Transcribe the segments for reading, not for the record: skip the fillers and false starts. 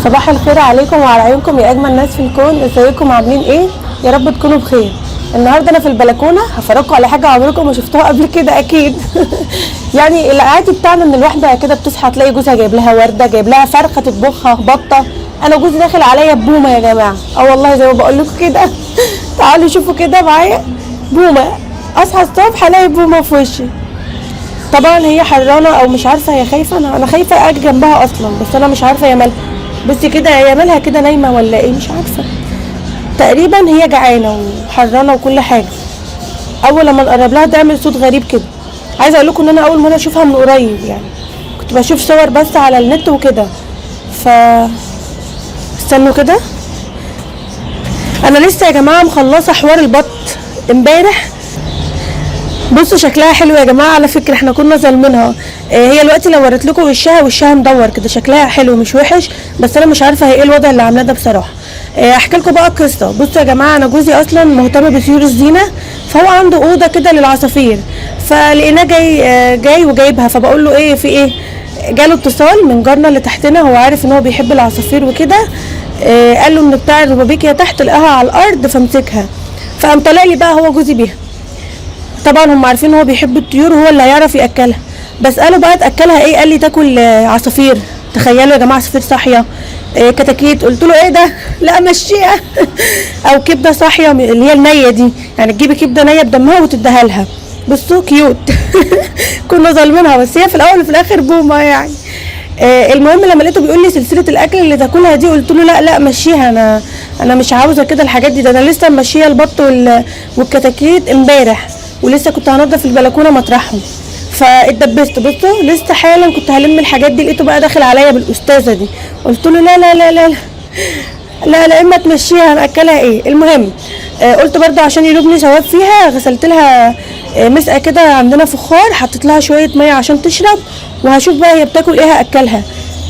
صباح الخير عليكم وعلى عيونكم يا اجمل ناس في الكون. ازيكم عاملين ايه؟ يا رب تكونوا بخير. النهارده انا في البلكونه هفرجكم على حاجه عمركم ما شفتوها قبل كده اكيد. يعني العادي بتاعنا ان الواحده كده بتصحى تلاقي جوزها جايب لها ورده، جايب لها فرخه تطبخها، بطه. انا جوزي داخل عليا ببومه يا جماعه، والله زي ما بقول لكم كده. تعالوا شوفوا كده معايا بومه. اصحى الصبح الاقي بومه في وشي. طبعا هي حرانه او مش عارفه، هي خايفه. انا خايفه اجي جنبها اصلا، بس انا مش عارفه هي مالها. بصي كده هي مالها كده، نايمه ولا ايه؟ مش عارفه. تقريبا هي جعانه وحرانه وكل حاجه. اول لما نقرب لها تعمل صوت غريب كده. عايزه اقول لكم ان انا اول مره اشوفها من قريب، يعني كنت بشوف صور بس على النت وكده. ف استنوا كده، انا لسه يا جماعه مخلصه حوار البط امبارح. بصوا شكلها حلو يا جماعه، على فكره احنا كنا ظالمينها. هي دلوقتي لو وريت لكم وشها مدور كده، شكلها حلو مش وحش، بس انا مش عارفه هي ايه الوضع اللي عاملاه ده بصراحه. احكي لكم بقى القصه. بصوا يا جماعه، انا جوزي اصلا مهتم بطيور الزينه، فهو عنده اوضه كده للعصافير، فلقيناه جاي وجايبها. فبقول له ايه في ايه؟ جاله اتصال من جارنا اللي تحتنا، هو عارف ان هو بيحب العصافير وكده. قال له ان بتاع الروبابيكيا تحت لقاها على الارض فمسكها، فقام طالع لي بقى هو جوزي بيها. طبعا هم عارفين هو بيحب الطيور وهو اللي هيعرف ياكلها. بساله بقى تاكلها ايه؟ قال لي تاكل عصافير. تخيلوا يا جماعه، عصافير صاحيه، كتاكيت. قلت له ايه ده؟ لا مشيها. او كبده صاحيه اللي هي النيه دي، يعني تجيبي كبده نيه بدمها وتديها لها. بصوا كيوت. كنا ظالمينها، بس هي في الاول وفي الاخر بومه يعني. المهم لما لقيته بيقول لي سلسله الاكل اللي تاكلها دي، قلت له لا مشيها، انا مش عاوزه كده الحاجات دي. ده انا لسه ماشيه البط والكتاكيت امبارح، ولسه كنت هنضف البلكونه مطرحهم، فاتدبست. بصوا لسه حالا كنت هلم الحاجات دي، لقيته بقى داخل عليا بالاستاذه دي. قلت له لا لا لا لا لا لا، اما تمشيها هناكلها ايه. المهم قلت برضه عشان يلوبني ثواب فيها، غسلت لها مسقه كده عندنا فخار، حطيت لها شويه ميه عشان تشرب، وهشوف بقى هي بتاكل ايه هاكلها.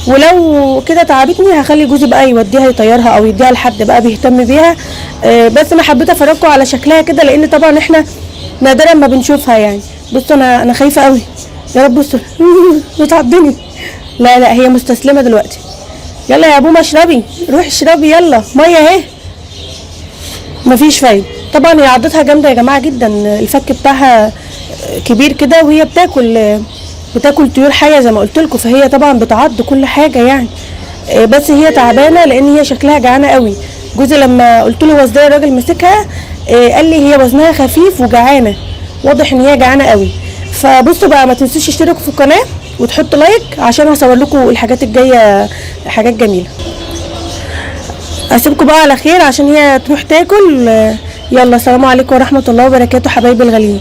ولو كده تعبتني هخلي جوزي بقى يوديها يطيرها او يديها لحد بقى بيهتم بيها. بس انا حبيت افرجكم على شكلها كده، لان طبعا احنا نادرا ما بنشوفها يعني. بصوا انا خايفه قوي، يا رب بصوا. بتعضني. لا هي مستسلمه دلوقتي. يلا يا بومه اشربي، روحي اشربي يلا ميه اهي. مفيش فايده. طبعا هي عضتها جامده يا جماعه جدا، الفك بتاعها كبير كده، وهي بتاكل طيور حيه زي ما قلت لكم، فهي طبعا بتعض كل حاجه يعني. بس هي تعبانه لان هي شكلها جعانه قوي. جوزي لما قلت له هو ازاي الراجل مسكها، قال لي هي وزنها خفيف وجعانه، واضح ان هي جعانه قوي. فبصوا بقى، ما تنسوش تشتركوا في القناه وتحطوا لايك عشان هصور لكم الحاجات الجايه، حاجات جميله. اسيبكم بقى على خير عشان هي تروح تاكل. يلا، السلام عليكم ورحمه الله وبركاته حبايبي الغاليين.